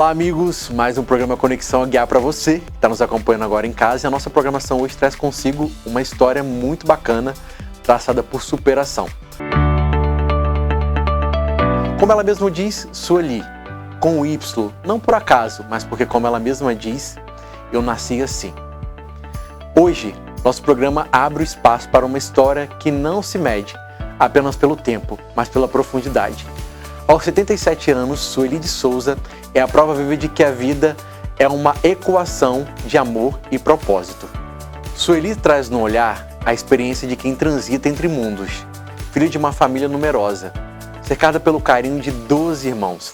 Olá amigos, mais um programa Conexão Aguiar para você que está nos acompanhando agora em casa. E a nossa programação hoje traz consigo uma história muito bacana, traçada por superação. Como ela mesma diz, Sueli, com o Y, não por acaso, mas porque como ela mesma diz, eu nasci assim. Hoje, nosso programa abre o espaço para uma história que não se mede apenas pelo tempo, mas pela profundidade. Aos 77 anos, Sueli de Souza é a prova viva de que a vida é uma equação de amor e propósito. Sueli traz no olhar a experiência de quem transita entre mundos, filha de uma família numerosa, cercada pelo carinho de 12 irmãos.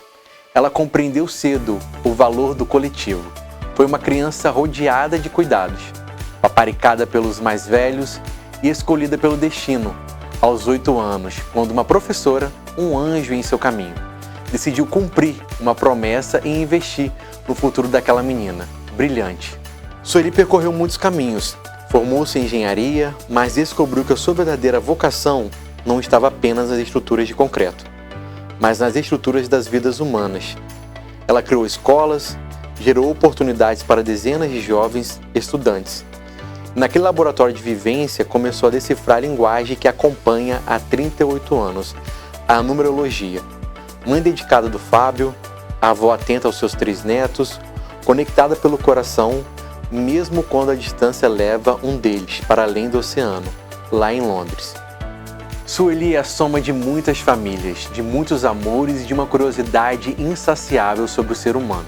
Ela compreendeu cedo o valor do coletivo. Foi uma criança rodeada de cuidados, paparicada pelos mais velhos e escolhida pelo destino. Aos 8 anos, quando uma professora, um anjo em seu caminho, decidiu cumprir uma promessa e investir no futuro daquela menina, brilhante. Sueli percorreu muitos caminhos, formou-se em engenharia, mas descobriu que a sua verdadeira vocação não estava apenas nas estruturas de concreto, mas nas estruturas das vidas humanas. Ela criou escolas, gerou oportunidades para dezenas de jovens estudantes. Naquele laboratório de vivência, começou a decifrar a linguagem que acompanha há 38 anos, a numerologia. Mãe dedicada do Fábio, avó atenta aos seus 3 netos, conectada pelo coração, mesmo quando a distância leva um deles para além do oceano, lá em Londres. Sueli é a soma de muitas famílias, de muitos amores e de uma curiosidade insaciável sobre o ser humano.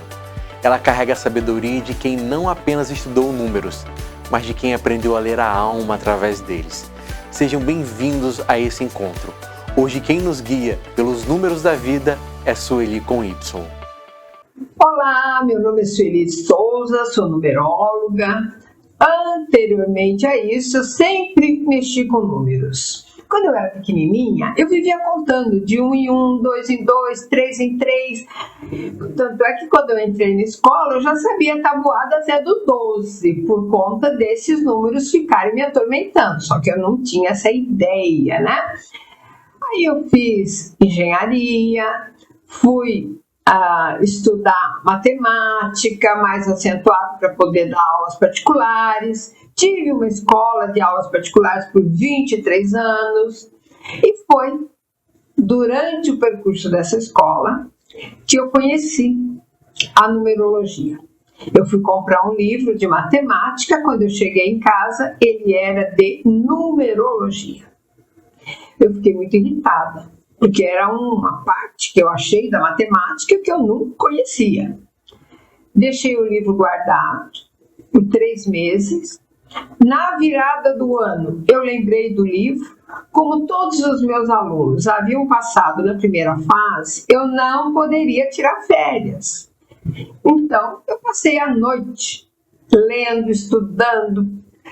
Ela carrega a sabedoria de quem não apenas estudou números, mas de quem aprendeu a ler a alma através deles. Sejam bem-vindos a esse encontro. Hoje quem nos guia pelos números da vida é Sueli com Y. Olá, meu nome é Sueli de Souza, sou numeróloga. Anteriormente a isso, eu sempre mexi com números. Quando eu era pequenininha, eu vivia contando de 1 em 1, 2 em 2, 3 em 3. Tanto é que quando eu entrei na escola, eu já sabia a tabuada até do 12, por conta desses números ficarem me atormentando. Só que eu não tinha essa ideia, né? Aí eu fiz engenharia, fui estudar matemática, mais acentuado para poder dar aulas particulares. Tive uma escola de aulas particulares por 23 anos e foi durante o percurso dessa escola que eu conheci a numerologia. Eu fui comprar um livro de matemática, quando eu cheguei em casa, ele era de numerologia. Eu fiquei muito irritada, porque era uma parte que eu achei da matemática que eu não conhecia. Deixei o livro guardado por 3 meses. Na virada do ano, eu lembrei do livro. Como todos os meus alunos haviam passado na primeira fase, eu não poderia tirar férias. Então, eu passei a noite lendo, estudando,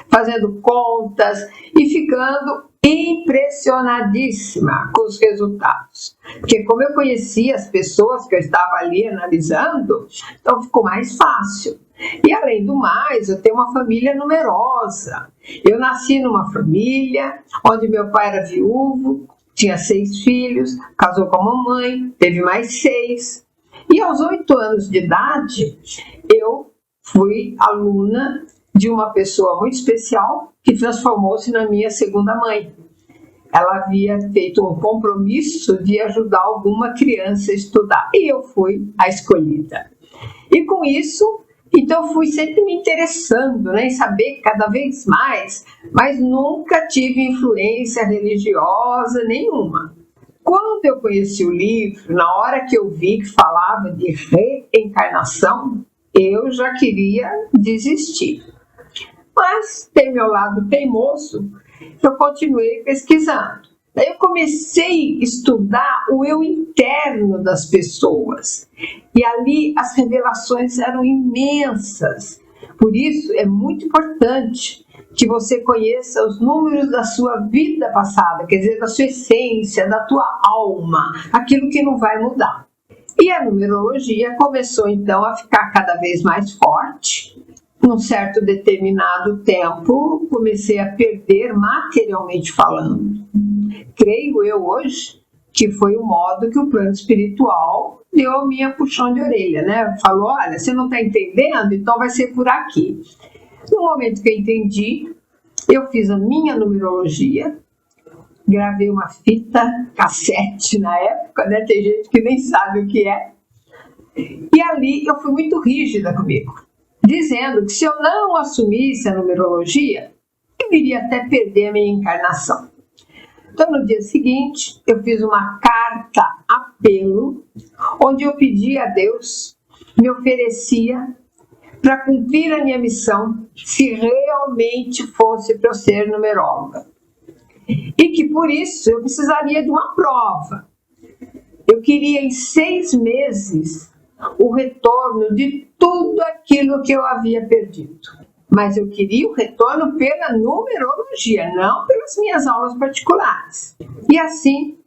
fazendo contas e ficando impressionadíssima com os resultados. Porque como eu conhecia as pessoas que eu estava ali analisando, então ficou mais fácil. E além do mais, eu tenho uma família numerosa. Eu nasci numa família onde meu pai era viúvo, tinha 6 filhos, casou com a mamãe, teve mais 6. E aos 8 anos de idade, eu fui aluna de uma pessoa muito especial que transformou-se na minha segunda mãe. Ela havia feito um compromisso de ajudar alguma criança a estudar e eu fui a escolhida. E com isso, então fui sempre me interessando, em saber cada vez mais, mas nunca tive influência religiosa nenhuma. Quando eu conheci o livro, na hora que eu vi que falava de reencarnação, eu já queria desistir. Mas tem meu lado teimoso, eu continuei pesquisando. Daí eu comecei a estudar o eu interno das pessoas. E ali as revelações eram imensas. Por isso é muito importante que você conheça os números da sua vida passada, quer dizer, da sua essência, da tua alma, aquilo que não vai mudar. E a numerologia começou então a ficar cada vez mais forte. Num certo determinado tempo, comecei a perder materialmente falando. Creio eu hoje que foi o modo que o plano espiritual deu a minha puxão de orelha, né? Falou, olha, você não está entendendo, então vai ser por aqui. No momento que eu entendi, eu fiz a minha numerologia, gravei uma fita cassete na época, né? Tem gente que nem sabe o que é. E ali eu fui muito rígida comigo, dizendo que se eu não assumisse a numerologia, eu iria até perder a minha encarnação. Então, no dia seguinte, eu fiz uma carta apelo, onde eu pedi a Deus, me oferecia para cumprir a minha missão, se realmente fosse para eu ser numeróloga. E que por isso eu precisaria de uma prova. Eu queria em 6 meses o retorno de tudo aquilo que eu havia perdido. Mas eu queria o retorno pela numerologia, não pelas minhas aulas particulares. E assim,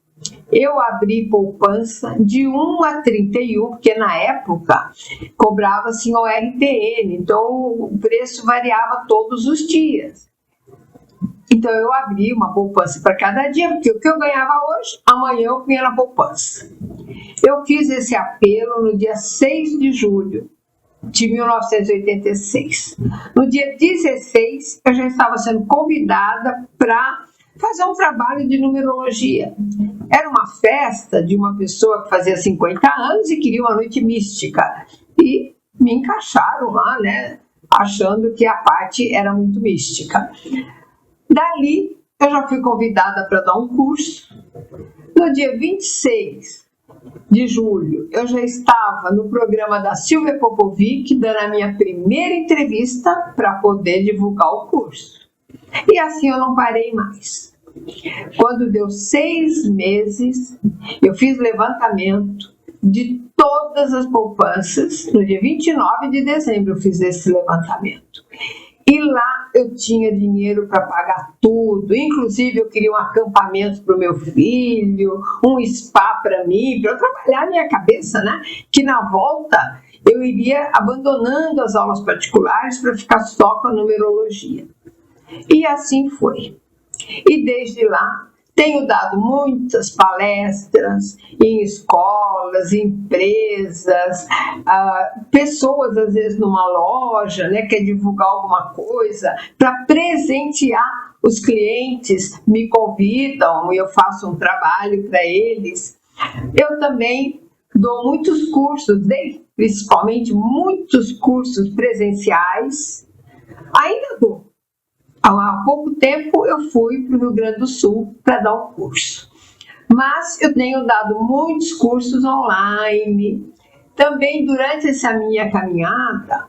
eu abri poupança de 1 a 31, porque na época cobrava-se o RTN, então o preço variava todos os dias. Então eu abri uma poupança para cada dia, porque o que eu ganhava hoje, amanhã eu punha na poupança. Eu fiz esse apelo no dia 6 de julho de 1986. No dia 16, eu já estava sendo convidada para fazer um trabalho de numerologia. Era uma festa de uma pessoa que fazia 50 anos e queria uma noite mística. E me encaixaram lá, né, achando que a parte era muito mística. Dali, eu já fui convidada para dar um curso. No dia 26 de julho, eu já estava no programa da Silvia Popovic, dando a minha primeira entrevista para poder divulgar o curso. E assim eu não parei mais. Quando deu 6 meses, eu fiz levantamento de todas as poupanças. No dia 29 de dezembro eu fiz esse levantamento. E lá eu tinha dinheiro para pagar tudo, inclusive eu queria um acampamento para o meu filho, um spa para mim, para eu trabalhar a minha cabeça, né? Que na volta eu iria abandonando as aulas particulares para ficar só com a numerologia. E assim foi. E desde lá tenho dado muitas palestras em escolas, empresas, pessoas às vezes numa loja, né, quer divulgar alguma coisa, para presentear os clientes, me convidam e eu faço um trabalho para eles. Eu também dou muitos cursos, principalmente muitos cursos presenciais, ainda dou. Há pouco tempo eu fui para o Rio Grande do Sul para dar um curso. Mas eu tenho dado muitos cursos online. Também durante essa minha caminhada,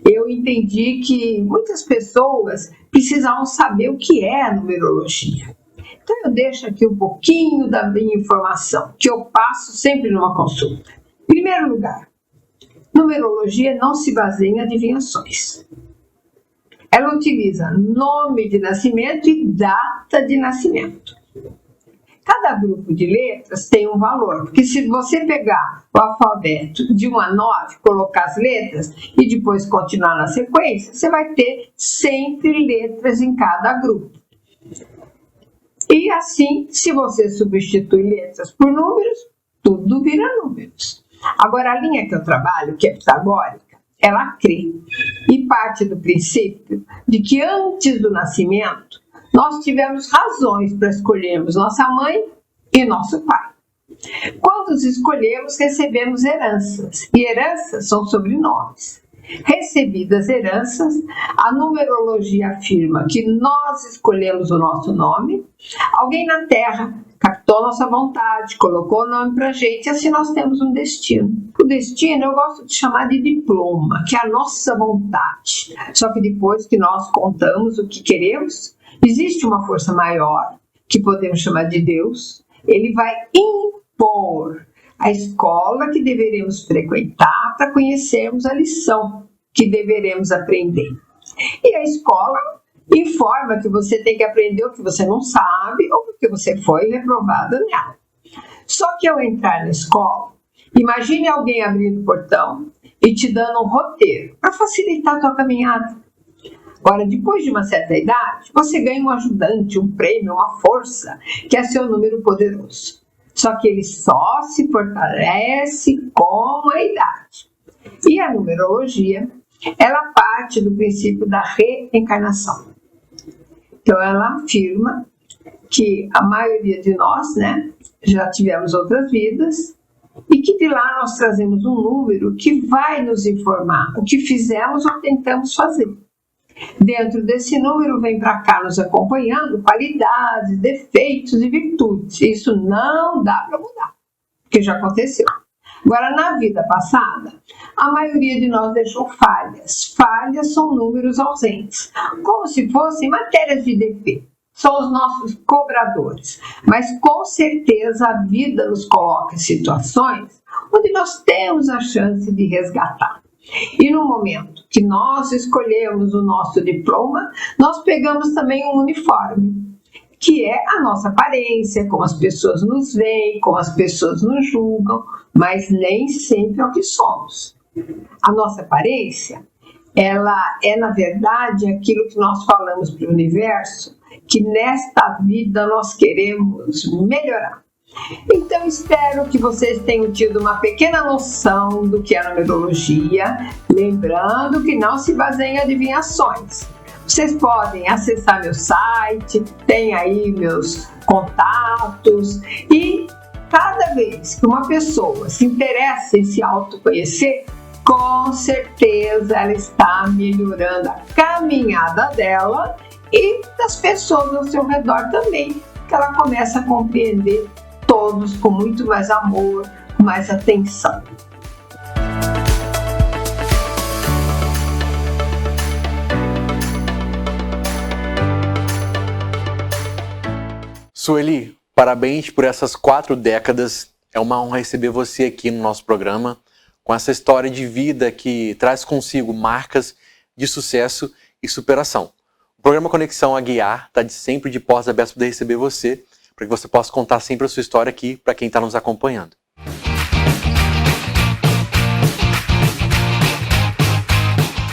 eu entendi que muitas pessoas precisavam saber o que é a numerologia. Então eu deixo aqui um pouquinho da minha informação, que eu passo sempre numa consulta. Em primeiro lugar, numerologia não se baseia em adivinhações. Ela utiliza nome de nascimento e data de nascimento. Cada grupo de letras tem um valor, porque se você pegar o alfabeto de 1 a 9, colocar as letras e depois continuar na sequência, você vai ter sempre letras em cada grupo. E assim, se você substitui letras por números, tudo vira números. Agora, a linha que eu trabalho, que é pitagórica, ela crê e parte do princípio de que antes do nascimento nós tivemos razões para escolhermos nossa mãe e nosso pai. Quando os escolhemos, recebemos heranças, e heranças são sobrenomes. Recebidas heranças, a numerologia afirma que nós escolhemos o nosso nome, alguém na Terra captou nossa vontade, colocou o nome pra gente, e assim nós temos um destino. O destino eu gosto de chamar de diploma, que é a nossa vontade. Só que depois que nós contamos o que queremos, existe uma força maior, que podemos chamar de Deus. Ele vai impor a escola que deveremos frequentar para conhecermos a lição que deveremos aprender. E a escola informa que você tem que aprender o que você não sabe ou porque você foi reprovado nela. Só que ao entrar na escola, imagine alguém abrindo o portão e te dando um roteiro para facilitar a tua caminhada. Agora, depois de uma certa idade, você ganha um ajudante, um prêmio, uma força, que é seu número poderoso. Só que ele só se fortalece com a idade. E a numerologia, ela parte do princípio da reencarnação. Então, ela afirma que a maioria de nós, né, já tivemos outras vidas e que de lá nós trazemos um número que vai nos informar o que fizemos ou tentamos fazer. Dentro desse número vem para cá nos acompanhando qualidades, defeitos e virtudes. Isso não dá para mudar, porque já aconteceu. Agora, na vida passada, a maioria de nós deixou falhas. Falhas são números ausentes, como se fossem matérias de defeito. São os nossos cobradores. Mas, com certeza, a vida nos coloca em situações onde nós temos a chance de resgatar. E no momento que nós escolhemos o nosso diploma, nós pegamos também um uniforme, que é a nossa aparência, como as pessoas nos veem, como as pessoas nos julgam, mas nem sempre é o que somos. A nossa aparência, ela é, na verdade, aquilo que nós falamos para o universo, que nesta vida nós queremos melhorar. Então, espero que vocês tenham tido uma pequena noção do que é a numerologia, lembrando que não se baseia em adivinhações. Vocês podem acessar meu site, tem aí meus contatos, e cada vez que uma pessoa se interessa em se autoconhecer, com certeza ela está melhorando a caminhada dela e das pessoas ao seu redor também, que ela começa a compreender todos com muito mais amor, com mais atenção. Sueli, parabéns por essas 4 décadas. É uma honra receber você aqui no nosso programa, com essa história de vida que traz consigo marcas de sucesso e superação. O programa Conexão Aguiar está sempre de portas abertas para poder receber você, para que você possa contar sempre a sua história aqui para quem está nos acompanhando.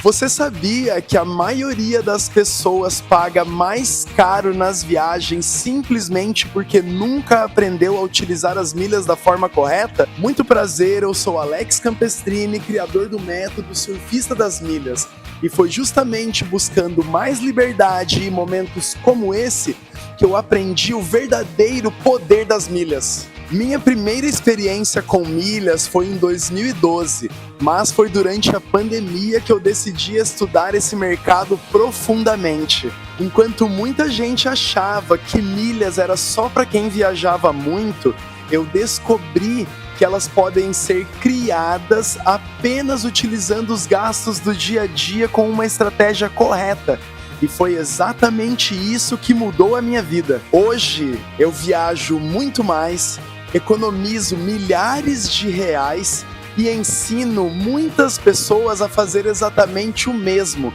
Você sabia que a maioria das pessoas paga mais caro nas viagens simplesmente porque nunca aprendeu a utilizar as milhas da forma correta? Muito prazer, eu sou Alex Campestrini, criador do método Surfista das Milhas. E foi justamente buscando mais liberdade em momentos como esse que eu aprendi o verdadeiro poder das milhas. Minha primeira experiência com milhas foi em 2012, mas foi durante a pandemia que eu decidi estudar esse mercado profundamente. Enquanto muita gente achava que milhas era só para quem viajava muito, eu descobri que elas podem ser criadas apenas utilizando os gastos do dia a dia com uma estratégia correta. E foi exatamente isso que mudou a minha vida. Hoje eu viajo muito mais, economizo milhares de reais e ensino muitas pessoas a fazer exatamente o mesmo.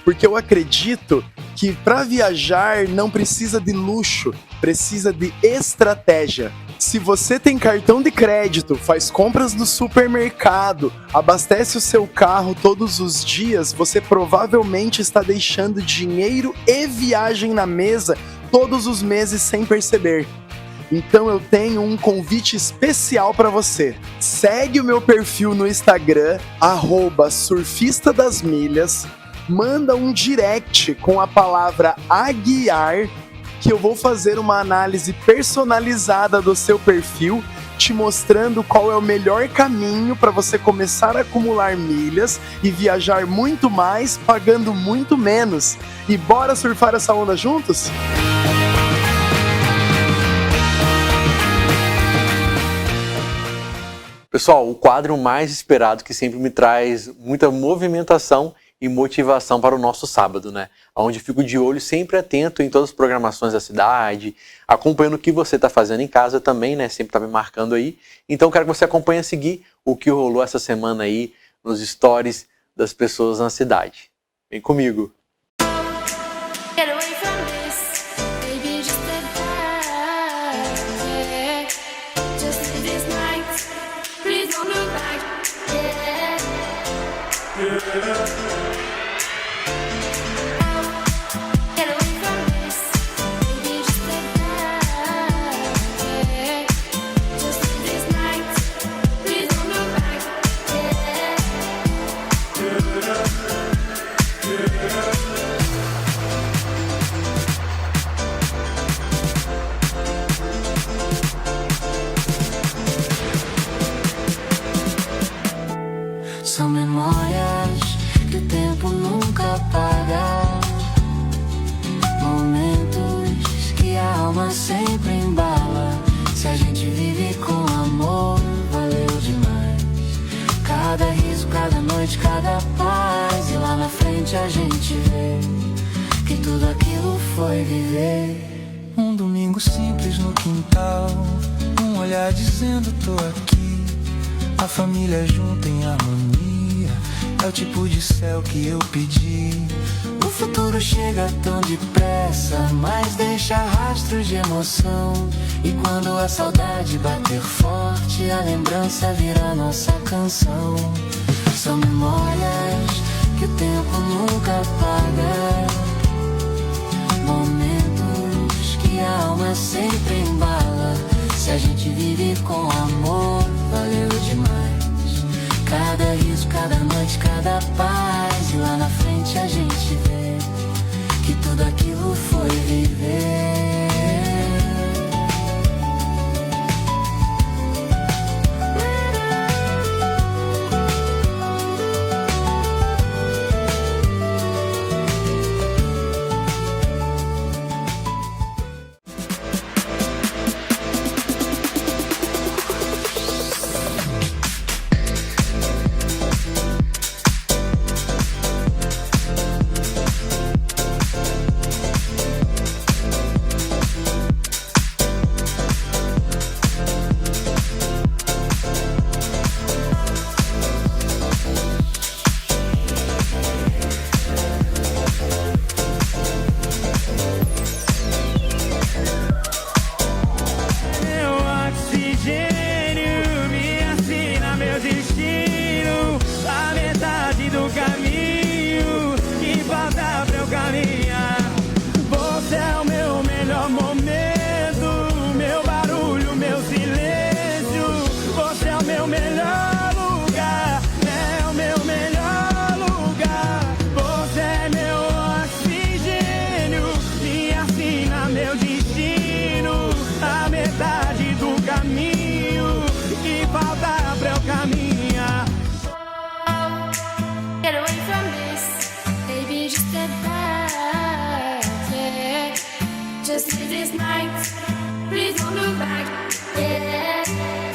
Porque eu acredito que para viajar não precisa de luxo, precisa de estratégia. Se você tem cartão de crédito, faz compras no supermercado, abastece o seu carro todos os dias, você provavelmente está deixando dinheiro e viagem na mesa todos os meses sem perceber. Então eu tenho um convite especial para você. Segue o meu perfil no Instagram, @surfistadasmilhas, manda um direct com a palavra Aguiar, que eu vou fazer uma análise personalizada do seu perfil, te mostrando qual é o melhor caminho para você começar a acumular milhas e viajar muito mais, pagando muito menos. E bora surfar essa onda juntos? Pessoal, o quadro mais esperado que sempre me traz muita movimentação e motivação para o nosso sábado, né? Onde fico de olho, sempre atento em todas as programações da cidade, acompanhando o que você está fazendo em casa também, né? Sempre está me marcando aí. Então quero que você acompanhe a seguir o que rolou essa semana aí nos stories das pessoas na cidade. Vem comigo! noite, cada paz. E lá na frente a gente vê que tudo aquilo foi viver. Um domingo simples no quintal, um olhar dizendo tô aqui. A família junta em harmonia, é o tipo de céu que eu pedi. O futuro chega tão depressa, mas deixa rastros de emoção. E quando a saudade bater forte, a lembrança vira nossa canção. São memórias que o tempo nunca apaga, momentos que a alma sempre embala. Se a gente vive com amor, valeu demais. Cada riso, cada noite, cada paz. E lá na frente a gente vê que tudo aquilo foi viver. Get away from this, baby, just step back, yeah. Just live this night, please don't look back, yeah.